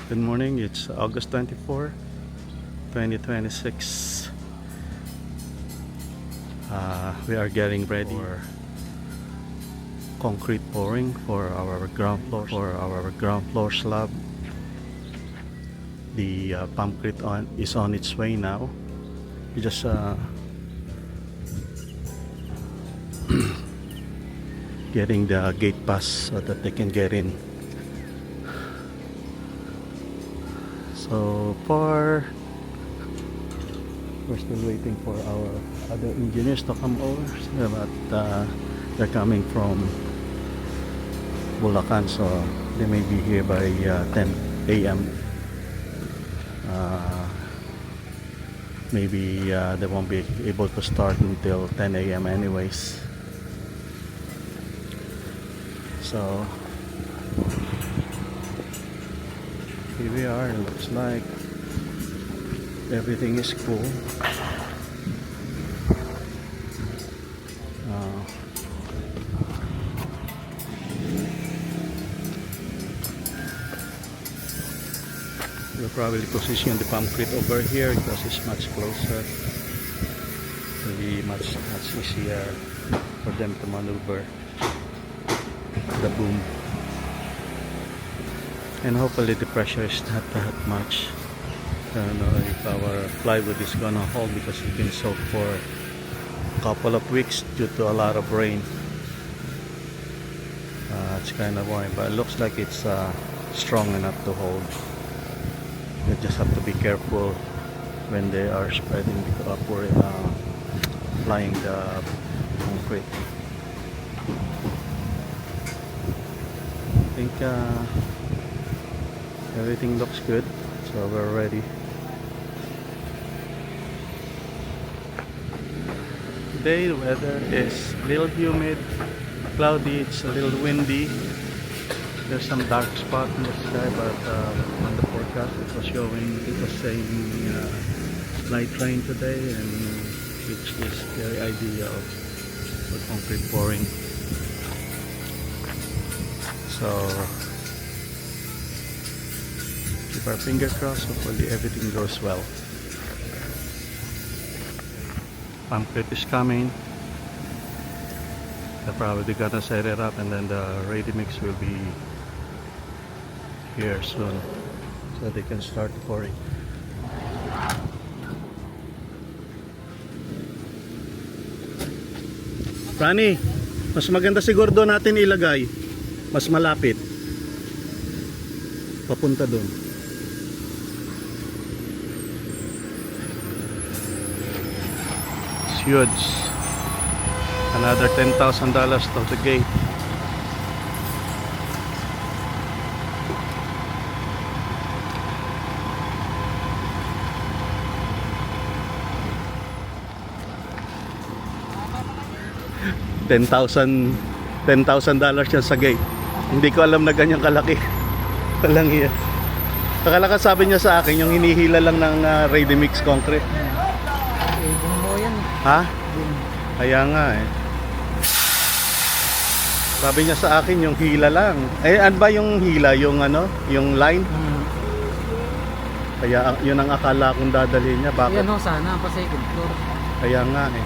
Good morning, it's August 24, 2026. We are getting ready for concrete pouring for our ground floor slab. The concrete is on its way now. We just getting the gate pass so that they can get in. So far, we're still waiting for our other engineers to come over, but they're coming from Bulacan, so they may be here by 10 a.m. Maybe they won't be able to start until 10 a.m. anyways. So here we are. It looks like everything is cool. We'll probably position the concrete over here because it's much closer. It'll be much easier for them to maneuver the boom. And hopefully the pressure is not that much. I don't know if our plywood is gonna hold because it's been soaked for a couple of weeks due to a lot of rain. It's kind of worrying, but it looks like it's strong enough to hold. You just have to be careful when they are spreading the upward, applying the concrete. I think everything looks good, so we're ready. Today the weather is a little humid, cloudy, it's a little windy. There's some dark spot in the sky, but on the forecast it was saying light rain today, and which is very ideal for concrete pouring. So keep our fingers crossed, hopefully everything goes well. Concrete is coming. They're probably gonna set it up, and then the ready mix will be here soon so they can start pouring. Rani, mas maganda siguro doon natin ilagay, mas malapit papunta doon. It's huge. Another $10,000 to the gate. $10,000 yan sa gate. Hindi ko alam na ganyan kalaki. Walang iya. Akala ka sabi niya sa akin yung hinihila lang ng ready mix concrete. Ha? Kaya nga eh. Sabi niya sa akin yung hila lang. Eh ano ba yung hila? Yung ano? Yung line? Kaya yun ang akala kong dadalhin niya. Bakit? Yan o, sana pa second floor. Kaya nga eh.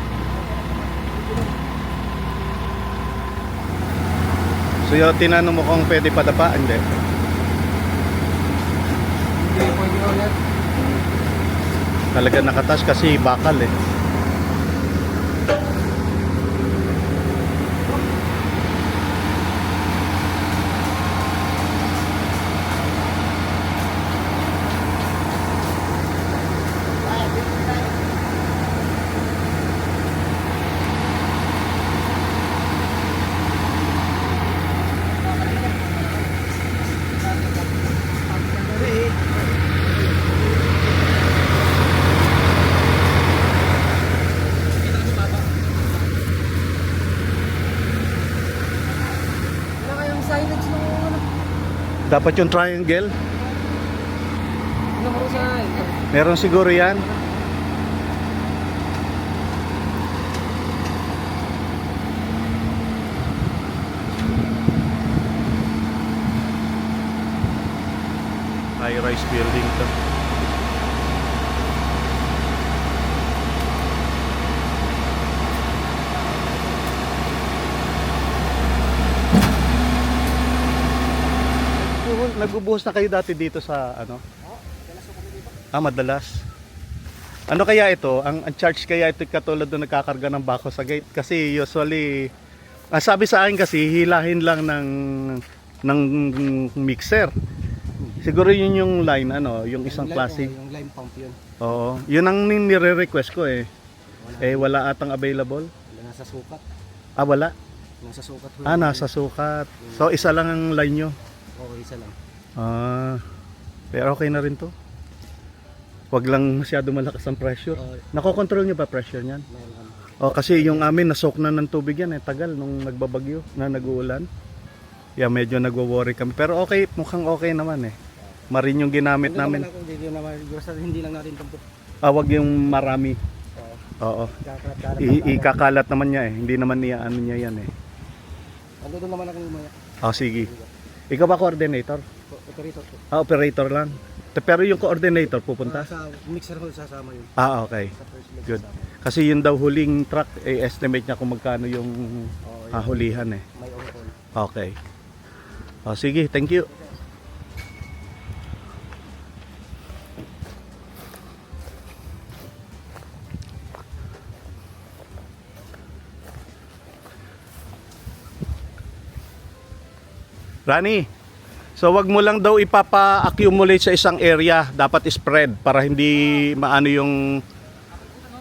So yung tinanong mo kung pwede padapa? Hindi. Hindi pwede ulit. Talaga nakatas kasi bakal eh. Dapat yung triangle. Meron siguro yan. High-rise building to. Nagbubuhos na kayo dati dito sa ano? Madalas. Ano kaya ito? Ang charge kaya ito katulad doon nagkakarga ng bako sa gate? Kasi usually, sabi sa akin kasi hilahin lang ng mixer. Siguro yun yung line, ano, yung isang klase. Yung lime pump yun. Oo, yun ang nire-request ko eh. Wala atang available. Wala nasa sukat. Wala. Nasa sukat. Nasa sukat. So isa lang ang line nyo. Oo, isa lang. Pero okay na rin to. Wag lang masyado malakas ang pressure. Nakokontrol nyo ba pressure niyan? Kasi yung amin nasok na ng tubig yan tagal nung nagbabagyo na nag-uulan. Medyo nagwo-worry kami. Pero okay, mukhang okay naman eh. Marin yung ginamit namin. Hindi lang natin tumpok. Wag yung marami. Oo. Ikakalat naman niya eh. Hindi naman niya ano niya yan eh. Doon naman ako lumaya. Sige. Ikaw ba coordinator? Operator. Operator lang. Pero yung coordinator pupunta? Sa mixer hall sasama yun. Okay. Good. Kasi yun daw huling truck, estimate niya kung magkano yung hulihan eh. May on-call. Okay. Sige, thank you. Rani, so wag mo lang daw ipapa-accumulate sa isang area, dapat spread para hindi maano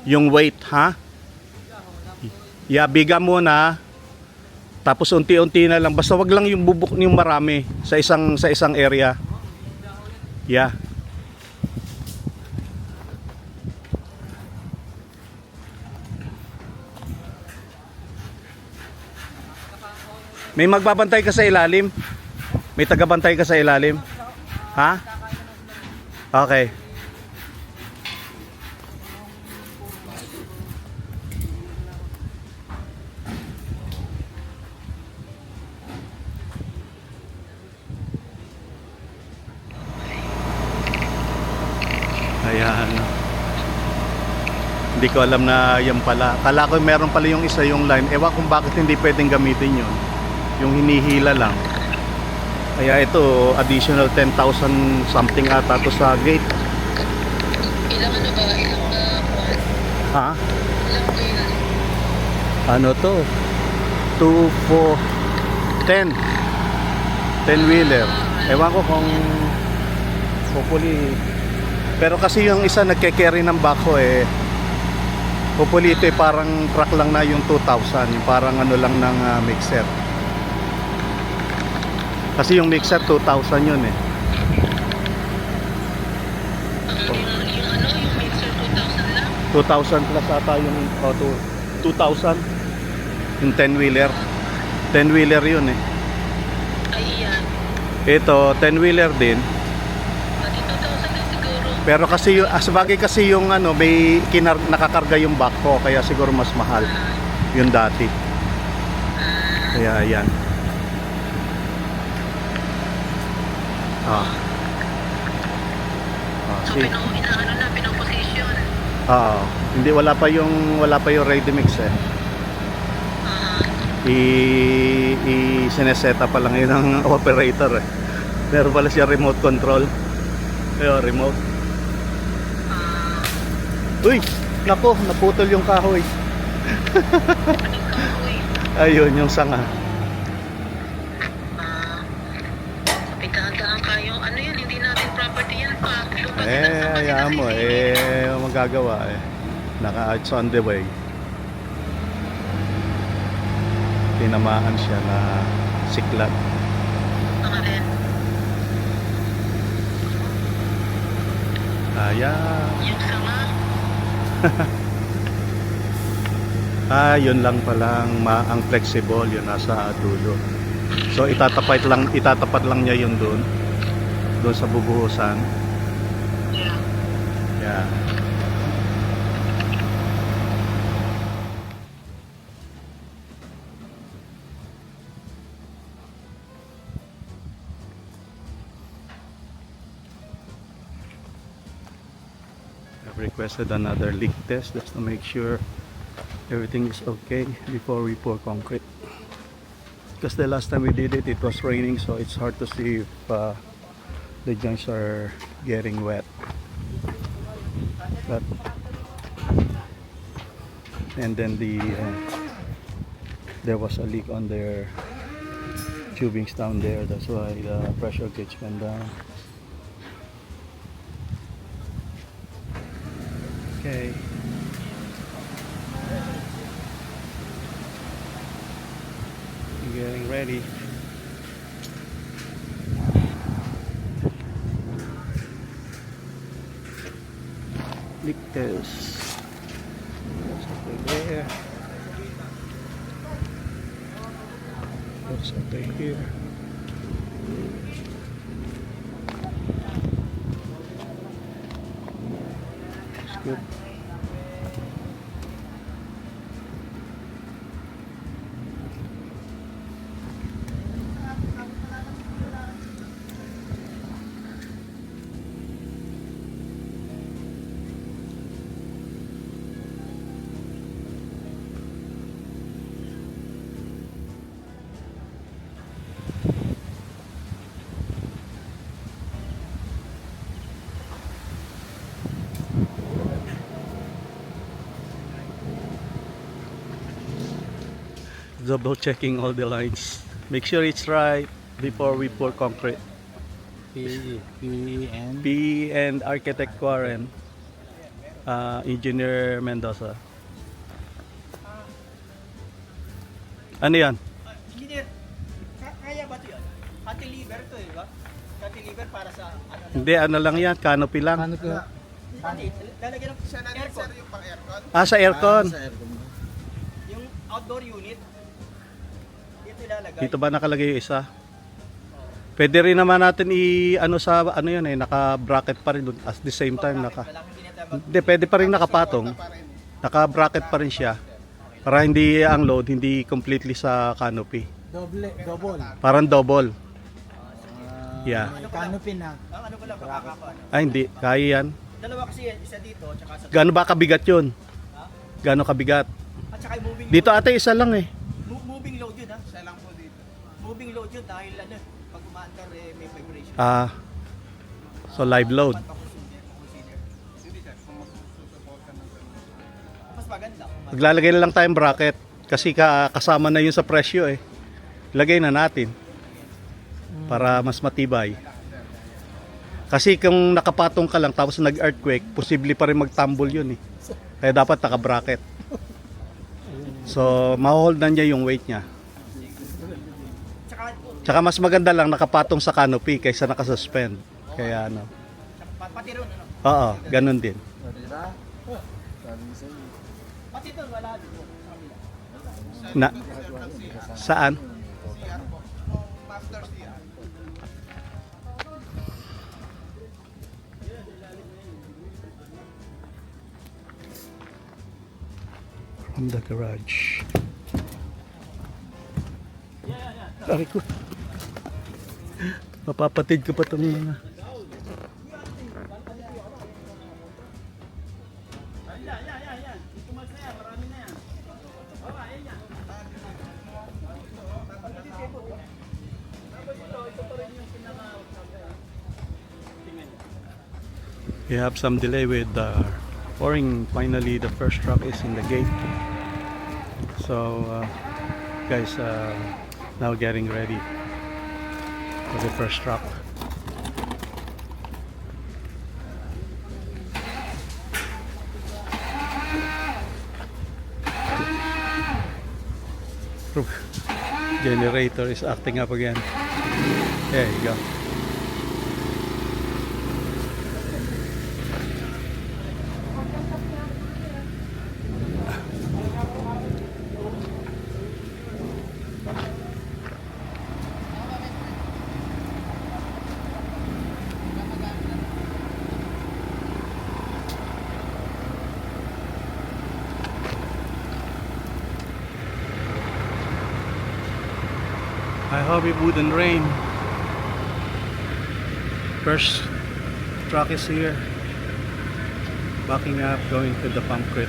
yung weight, ha? Biga muna. Tapos unti-unti na lang, basta wag lang yung bubuk yung marami sa isang area. May magbabantay ka sa ilalim? May tagabantay ka sa ilalim? Ha? Okay. Ayan. Hindi ko alam na yan pala. Kala ko meron pala yung isa yung line. Ewan kung bakit hindi pwedeng gamitin yun. Yung hinihila lang. Kaya ito, additional 10,000 something ata to sa gate. Ilang ano ba? Ilang Ha? ilang kailan? Ano to? 2, 4, 10. 10 wheeler. Ewan ko kung hopefully. Pero kasi yung isa nagke-carry ng bako eh. Hopefully ito eh, parang truck lang na yung 2,000. Yung parang ano lang ng mixer. Kasi yung mixer 2,000 yun eh. Yung mixer 2,000 lang? 2,000 plus ata yung 2,000 yung 10 wheeler. 10 wheeler yun eh. Ayan. Ito 10 wheeler din. Pati 2,000 din siguro. Pero kasi yung sabagay kasi yung ano may nakakarga yung backhoe kaya siguro mas mahal yung dati. Kaya ayan. So inaano na, pinoposition. Hindi wala pa yung ready mix eh. Sineseta pa lang yun ng operator eh. Meron pala siya remote control. Remote. Uy, nako, naputol yung kahoy. Ayun, yung sanga. Pagkagaan kayo, ano yun, hindi natin property yan pa. Hayaan mo magagawa eh. It's on the way. Tinamaan siya na siklat. Rin. Ayan. Yung sama. Yun lang palang ang flexible yun nasa dulo. So itatapat lang niya yun doon sa bubuhusan. Yeah. requested another leak test just to make sure everything is okay before we pour concrete. Because the last time we did it, it was raining, so it's hard to see if the joints are getting wet. But and then there was a leak on their tubings down there. That's why the pressure gauge went down. Okay. Getting ready. Leak test. Over there. What's up here? It's good. Double checking all the lines. Make sure it's right before we pour concrete. P and Architect Warren, Engineer Mendoza. Ano yan? Engineer, kaya ba ito yun? Cantilever to eh ba? Cantilever para sa ano? Hindi, ano lang yan, canopy lang. Lalagyan ng siya natin sir yung pang aircon. Ah, sa aircon. Yung outdoor unit. Dito ilalagay. Dito ba nakalagay yung isa? Pwede rin naman natin ano sa ano yun eh, naka-bracket pa rin doon at the same time Hindi, pwede pa rin nakapatong. Naka-bracket pa rin siya. Para hindi ang load hindi completely sa canopy. Double. Parang double. Yeah. Canopy na. Ang ano ko lang kapaka ko. Ay hindi, kaya yan. Dalawa kasi yan, isa dito tsaka sa Gaano ba kabigat yun? Gaano kabigat? at saka yung moving Dito ate isa lang eh. moving load yun ha. Isa lang po dito. Moving load yun dahil ano, pag umaandar eh, may vibration. Ah. So live load. Mas maganda. Maglalagay na lang tayong bracket kasi kasama na yun sa presyo eh. Lagay na natin para mas matibay. Kasi kung nakapatong ka lang tapos nag-earthquake, posible pa rin magtumble yun eh. Kaya dapat naka-bracket. So, ma-hold na niya yung weight niya. Tsaka mas maganda lang nakapatong sa canopy kaysa nakasuspend. Kaya ano. Pati ron ano. Oo, ganun din. Pati ron wala dito sa kabila. Na, saan? Master CR. From the garage. Aray ko. Mapapatid ko pa itong mga. We have some delay with pouring. Finally, the first truck is in the gate. So, guys, now getting ready for the first truck. Generator is acting up again. There you go. I hope it wouldn't rain. First truck is here. Backing up, going to the pump crib.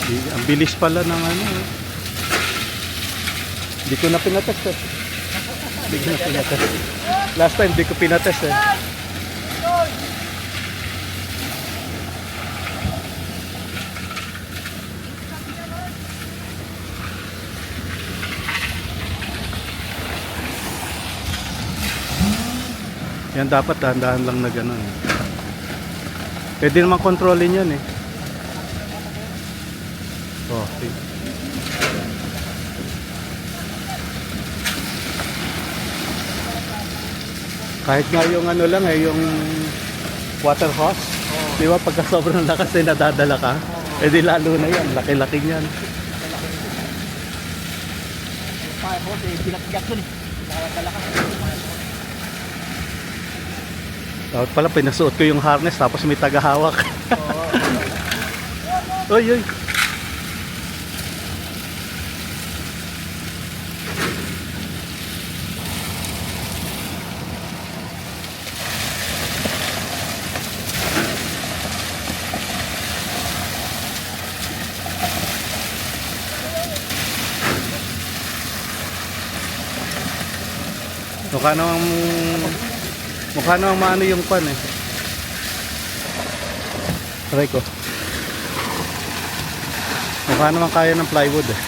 Ang bilis pala ng ano. Hindi ko na pinatest eh. Hindi ko na pinatest. Last time, hindi ko pinatest eh. Yan dapat dahan-dahan lang na gano'n. Pwede naman kontrolin yan eh. Oh, okay. Kahit nga yung ano lang eh, yung water hose. Di ba pagka sobrang lakas eh nadadala ka? Eh di lalo na yan, laki-laki niyan. Fire hose eh, bilat-bilat dun eh. Nakakala ka. Dapat pala pinasuot ko yung harness tapos may tagahawak. Oy, oy. Mukha namang maano yung pan eh. Aray ko. Mukha naman kaya ng plywood eh.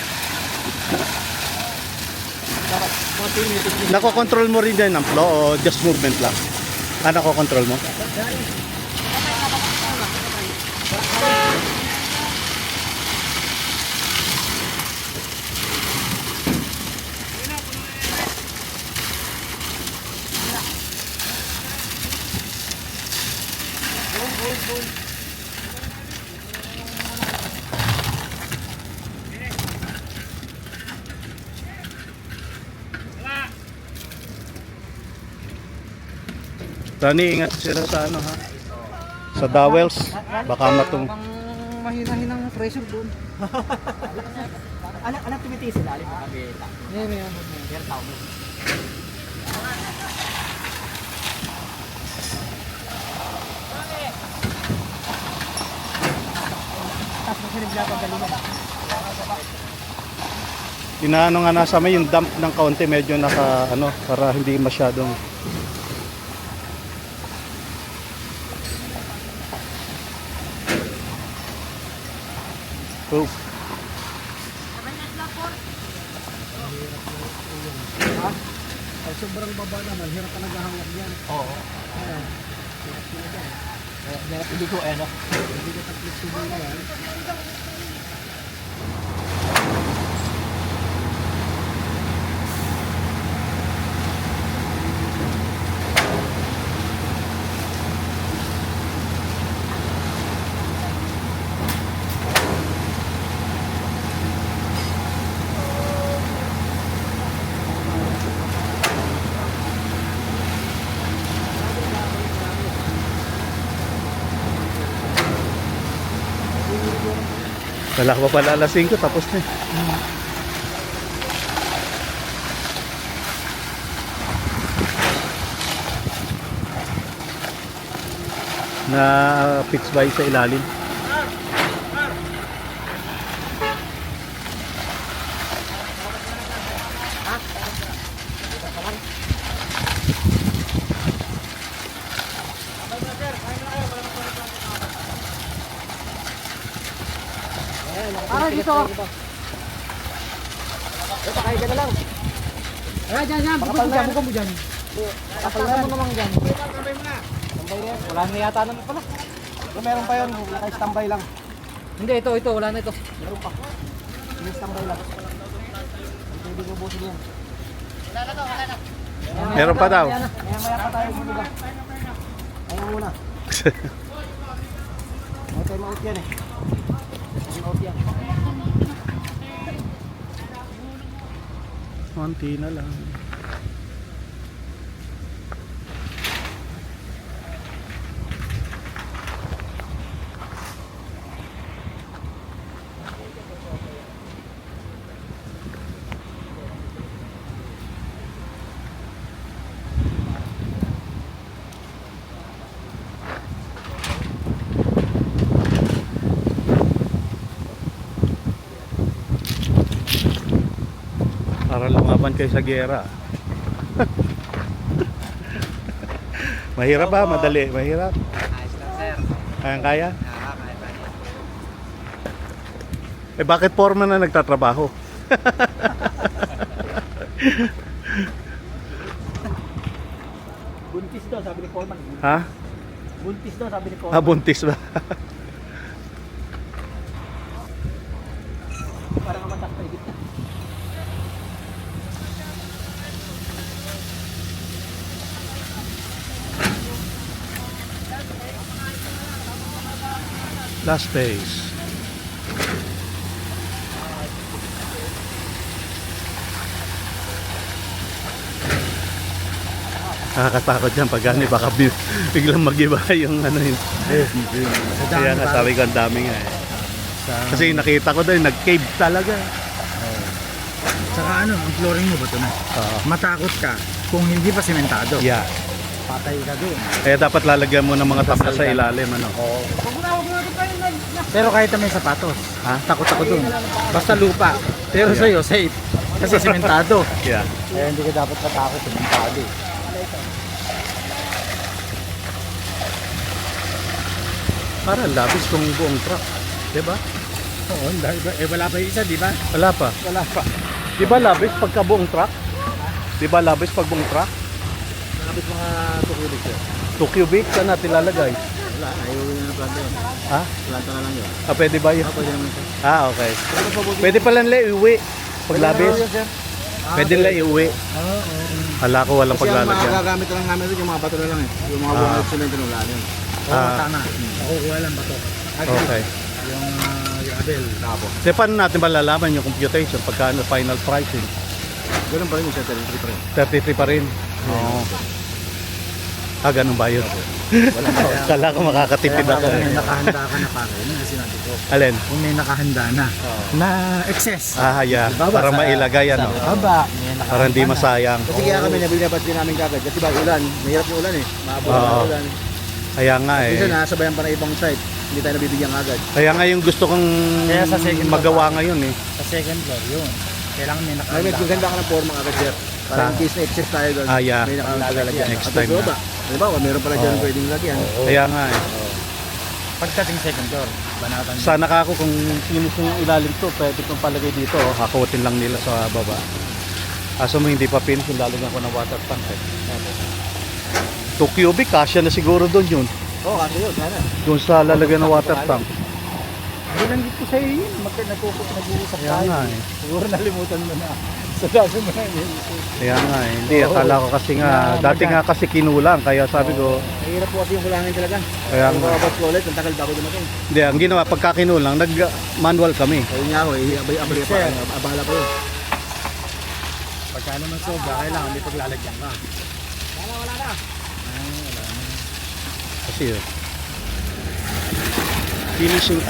Nako-control mo rin dyan ng flow o just movement lang? Ah, nako-control mo? Tani, ingat sila sa ano ha? Sa dowels, baka matong. Mahina-hinang pressure doon. Anak tumitiis sila, alim kabila. Meron tao. Tapos sinibla pa galingan. Inaano nga nasa may yung dump ng kaunti medyo naka ano para hindi masyadong oh. Ay, sobrang baba naman, hirap ka naghahangap yan. Oo. Ayan. Hindi ko ano. Hindi ko flexible na yan. Wala ko pa pala alas 5 tapos na. na fixed by sa ilalim. Dito. Ito, kaya ka na lang. Dyan. Bukod mo dyan. Kapal mo naman dyan. Tambay mo na. Tambay na yan. Wala na yata naman pala. Meron pa yun. Naka-standby lang. Hindi, ito. Wala na ito. Meron pa. Naka-standby lang. Pwede ko busin yan. Wala na. Meron pa daw. Maya pa tayo muna. Ayaw muna. May time out yan eh. Time out yan. Konti na lang. Para lumaban kayo sa gera. Mahirap ba? Madali? Mahirap? Ayos lang, sir. Kaya? Kaya. Eh bakit foreman na nagtatrabaho? Buntis daw, sabi ni Coleman. Ha? Buntis daw, sabi ni Ah, Coleman. buntis ba? Parang kamatak pa higit na. Last phase. Nakakatakot dyan pag gani baka biglang mag-iba yung ano yun. Kaya nga sabi ko ang dami nga eh. Kasi nakita ko doon nag-cave talaga. Saka ano, ang flooring mo ba ito na? Oo. Matakot ka kung hindi pa sementado. Yeah. Patay ka doon. Kaya dapat lalagyan mo ng mga tabla sa ilalim ano. Pero kahit na may sapatos, Ha? takot ako doon. Basta lupa. Pero sa'yo, safe. Kasi sementado. Yeah. Kaya hindi ka dapat matakot sementado. Para labis kung buong truck. Diba? Oo, dahil ba? Eh wala pa yung isa, di ba? Wala pa. Wala pa. Diba labis pagka buong truck? Diba labis pag buong truck? Malapit mga tukulik yun. 2 cubic saan natin lalagay? Wala, ayaw na ng planta yun. Ha? Planta na lang yun. Ah, pwede ba yun? Pwede naman ito. Ah, okay. Pwede pala nila iuwi. Pag labis. Pwede nila iuwi. Oo. Hala ko walang Kasi ang mga paglalagyan. gagamit lang namin doon, yung mga bato na lang eh. Yung mga Ah. buong semento na lang yun. Oo, Ah. tama. Nakukuha lang bato. Okay. Yung gravel, tapos. So, paano natin malalaman yung computation pagka final pricing? Ganun pa rin yung sa 33 pa rin. 33 pa rin. Oo. Ah, ganun ba yun? Wala pa yan. Kala ko makakatipid Kaya ako kung eh. may nakahanda ka na pare, yun ang sinabi ko. Alin? Kung may nakahanda na, na excess. Ah, yeah. Ibaba Para sa- mailagay ano. Sa baba, may nakahanda Para hindi na. masayang. Kasi kaya kami nabili na din namin kagad. Kasi ba ulan, mahirap yung ulan eh. Maabot Oo. na ulan. Kaya nga Kasi eh. nasabayan pa na ibang site. Hindi tayo nabibigyan kagad. Kaya nga yung gusto kong Kaya sa second floor magawa pa. ngayon eh. Sa second floor, yun. Kailangan may Ah, nakahanda. May magaganda ka ng forma agad, sir. Para Sa- in case na excess tayo doon. Ah, yeah. May nakalalagyan. Next At time sa na. baba, halimbawa, meron pala dyan Oo. pwedeng lagyan. Kaya nga eh. Pagdating second floor, banatan mo. Sana ka ako kung kinis yung ilalim to, pwede kong palagay dito. Oh. Hakutin lang nila sa baba. Aso mo hindi pa pin, lalagyan ko ng water tank eh. 2 cubic, kasya na siguro doon yun. Oo, kasi yun, sana. Doon sa lalagyan ng water tank. Binanggit ko sa iyo yun. Nag-uusap Kaya tayo. nga eh. Siguro nalimutan mo na. Sa dami mo na yun. Kaya nga eh. Hindi, akala ko kasi nga, dati nga kasi kinulang. Kaya sabi ko, Mahirap po kasi yung kulangin talaga. kaya Kung nga. babas ko ulit, ang tagal bago dumating. Hindi, ang ginawa, pagka kinulang, nag-manual kami. Ayun nga ako, abay pa. Sir. Abala pa yun. Pagka naman sobra, kailangan may paglalagyan ka. Wala na. Kasi yun. Finishing